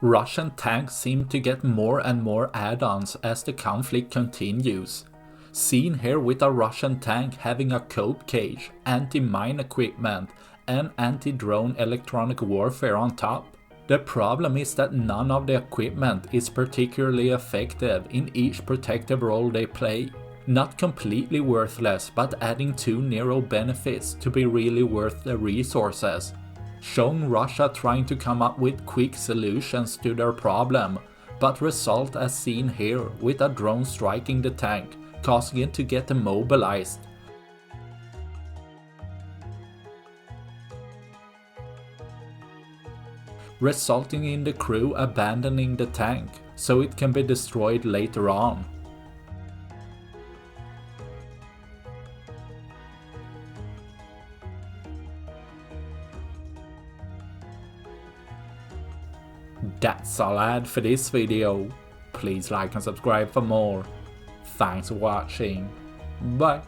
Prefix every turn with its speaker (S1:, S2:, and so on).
S1: Russian tanks seem to get more and more add-ons as the conflict continues. Seen here with a Russian tank having a cope cage, anti-mine equipment and anti-drone electronic warfare on top. The problem is that none of the equipment is particularly effective in each protective role they play. Not completely worthless, but adding too narrow benefits to be really worth the resources. Showing Russia trying to come up with quick solutions to their problem, but result as seen here with a drone striking the tank, causing it to get immobilized. Resulting in the crew abandoning the tank, so it can be destroyed later on. That's all I had for this video. Please like and subscribe for more. Thanks for watching. Bye.